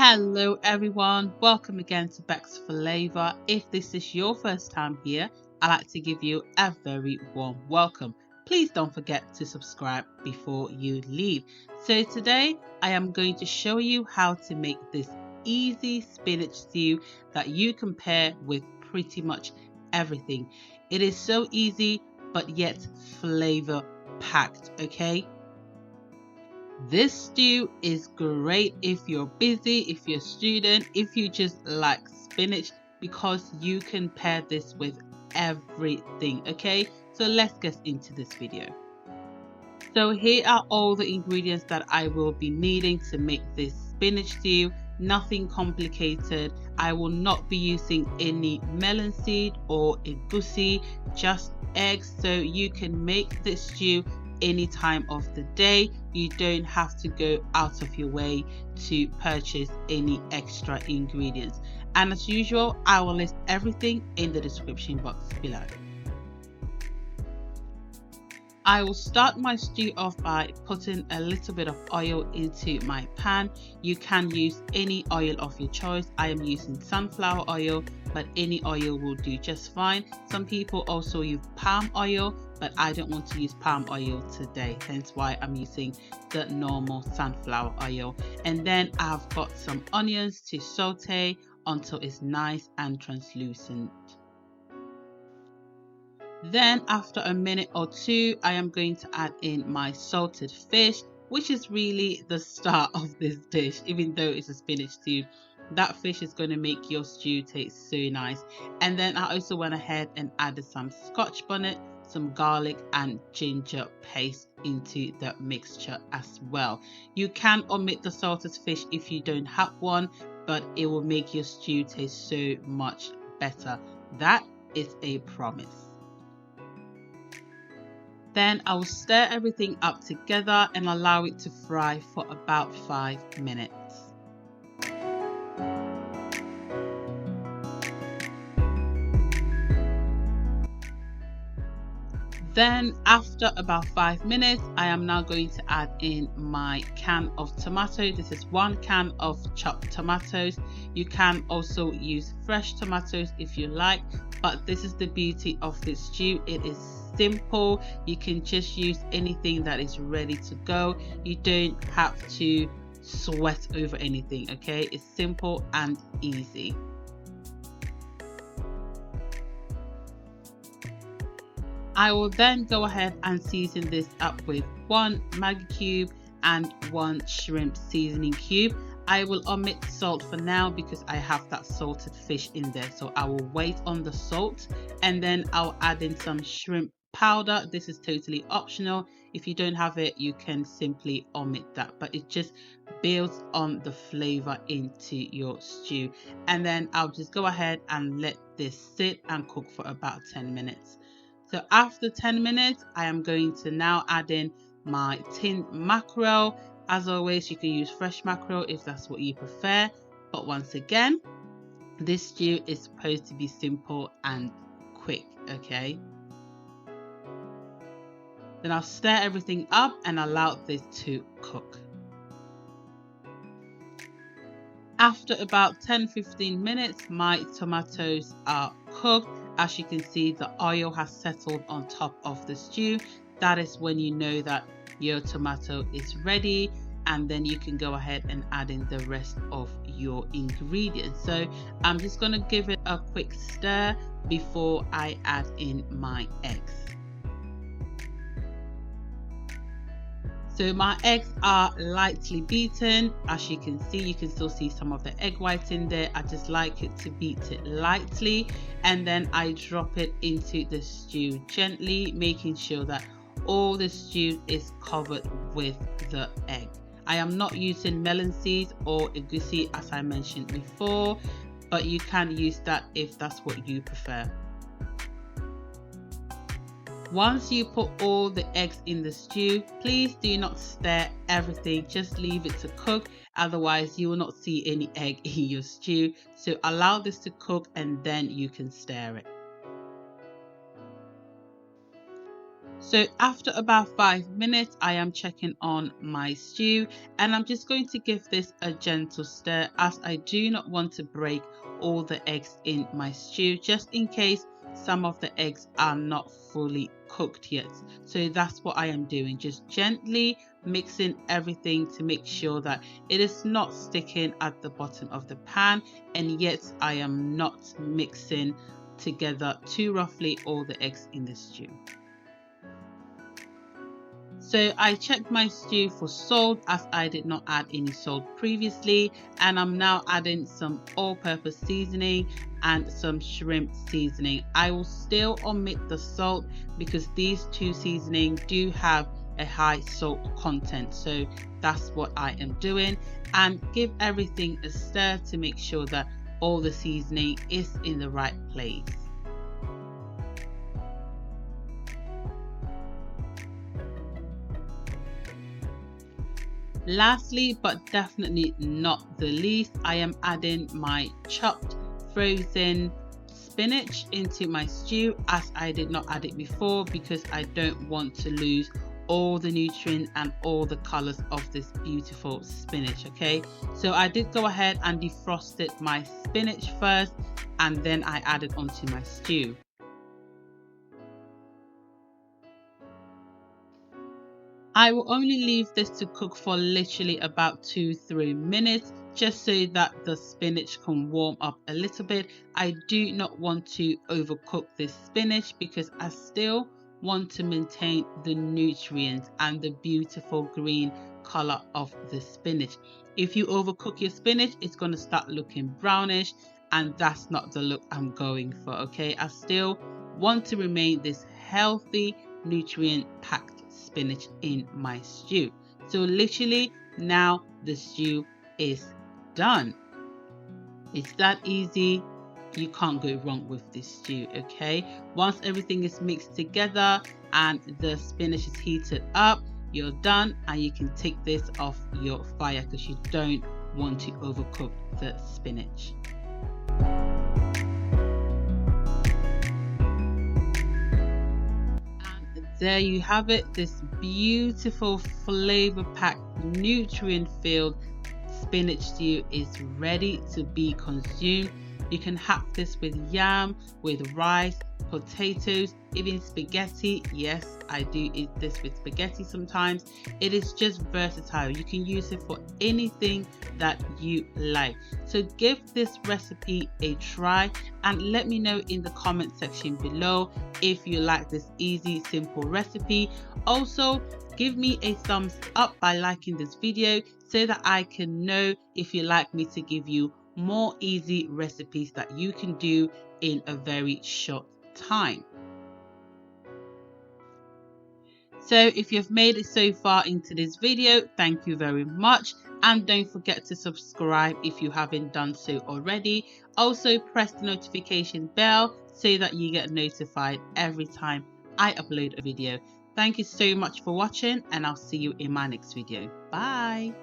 Hello everyone, welcome again to Beck's Palava. If this is your first time here, I'd like to give you a very warm welcome. Please don't forget to subscribe before you leave. So today I am going to show you how to make this easy spinach stew that you can pair with pretty much everything. It is so easy but yet flavor packed, okay? This stew is great if you're busy, if you're a student, if you just like spinach, because you can pair this with everything, okay? So let's get into this video. So here are all the ingredients that I will be needing to make this spinach stew. Nothing complicated. I will not be using any melon seed or egusi, just eggs, so you can make this stew any time of the day. You don't have to go out of your way to purchase any extra ingredients. And as usual, I will list everything in the description box below. I will start my stew off by putting a little bit of oil into my pan. You can use any oil of your choice. I am using sunflower oil, but any oil will do just fine. Some people also use palm oil, but I don't want to use palm oil today, hence why I'm using the normal sunflower oil. And then I've got some onions to saute until it's nice and translucent. Then after a minute or two, I am going to add in my salted fish, which is really the star of this dish. Even though it's a spinach stew, that fish is going to make your stew taste so nice. And then I also went ahead and added some scotch bonnet, some garlic and ginger paste into the mixture as well. You can omit the salted fish if you don't have one, but it will make your stew taste so much better. That is a promise. Then I will stir everything up together and allow it to fry for about 5 minutes. Then after about 5 minutes, I am now going to add in my can of tomato. This is 1 can of chopped tomatoes. You can also use fresh tomatoes if you like, but this is the beauty of this stew. It is simple. You can just use anything that is ready to go. You don't have to sweat over anything, okay? It's simple and easy. I will then go ahead and season this up with 1 Maggi cube and 1 shrimp seasoning cube. I will omit salt for now because I have that salted fish in there, so I will wait on the salt, and then I'll add in some shrimp powder. This is totally optional. If you don't have it, you can simply omit that, but it just builds on the flavor into your stew. And then I'll just go ahead and let this sit and cook for about 10 minutes. So after 10 minutes, I am going to now add in my tinned mackerel. As always, you can use fresh mackerel if that's what you prefer. But once again, this stew is supposed to be simple and quick, okay? Then I'll stir everything up and allow this to cook. After about 10-15 minutes, my tomatoes are cooked. As you can see, the oil has settled on top of the stew. That is when you know that your tomato is ready, and then you can go ahead and add in the rest of your ingredients. So I'm just going to give it a quick stir before I add in my eggs. So my eggs are lightly beaten. As you can see, you can still see some of the egg whites in there. I just like it to beat it lightly, and then I drop it into the stew gently, making sure that all the stew is covered with the egg. I am not using melon seeds or egusi as I mentioned before, but you can use that if that's what you prefer. Once you put all the eggs in the stew, please do not stir everything, just leave it to cook, otherwise you will not see any egg in your stew. So allow this to cook and then you can stir it. So after about 5 minutes, I am checking on my stew, and I'm just going to give this a gentle stir, as I do not want to break all the eggs in my stew, just in case some of the eggs are not fully cooked yet. So that's what I am doing, just gently mixing everything to make sure that it is not sticking at the bottom of the pan, and yet I am not mixing together too roughly all the eggs in the stew. So I checked my stew for salt, as I did not add any salt previously, and I'm now adding some all-purpose seasoning and some shrimp seasoning. I will still omit the salt because these two seasonings do have a high salt content, so that's what I am doing, and give everything a stir to make sure that all the seasoning is in the right place. Lastly, but definitely not the least, I am adding my chopped frozen spinach into my stew, as I did not add it before because I don't want to lose all the nutrients and all the colors of this beautiful spinach. Okay, so I did go ahead and defrosted my spinach first, and then I added onto my stew. I will only leave this to cook for literally about 2-3 minutes, just so that the spinach can warm up a little bit. I do not want to overcook this spinach because I still want to maintain the nutrients and the beautiful green color of the spinach. If you overcook your spinach, it's going to start looking brownish, and that's not the look I'm going for. Okay, I still want to remain this healthy, nutrient packed spinach in my stew. So literally now the stew is done. It's that easy. You can't go wrong with this stew. Okay, once everything is mixed together and the spinach is heated up, you're done, and you can take this off your fire because you don't want to overcook the spinach. There you have it, this beautiful flavor-packed, nutrient-filled spinach stew is ready to be consumed. You can have this with yam, with rice, potatoes, even spaghetti. Yes, I do eat this with spaghetti sometimes. It is just versatile. You can use it for anything that you like. So give this recipe a try and let me know in the comment section below if you like this easy, simple recipe. Also, give me a thumbs up by liking this video so that I can know if you'd like me to give you more easy recipes that you can do in a very short time. So if you've made it so far into this video, thank you very much, and don't forget to subscribe if you haven't done so already. Also press the notification bell so that you get notified every time I upload a video. Thank you so much for watching, and I'll see you in my next video. Bye.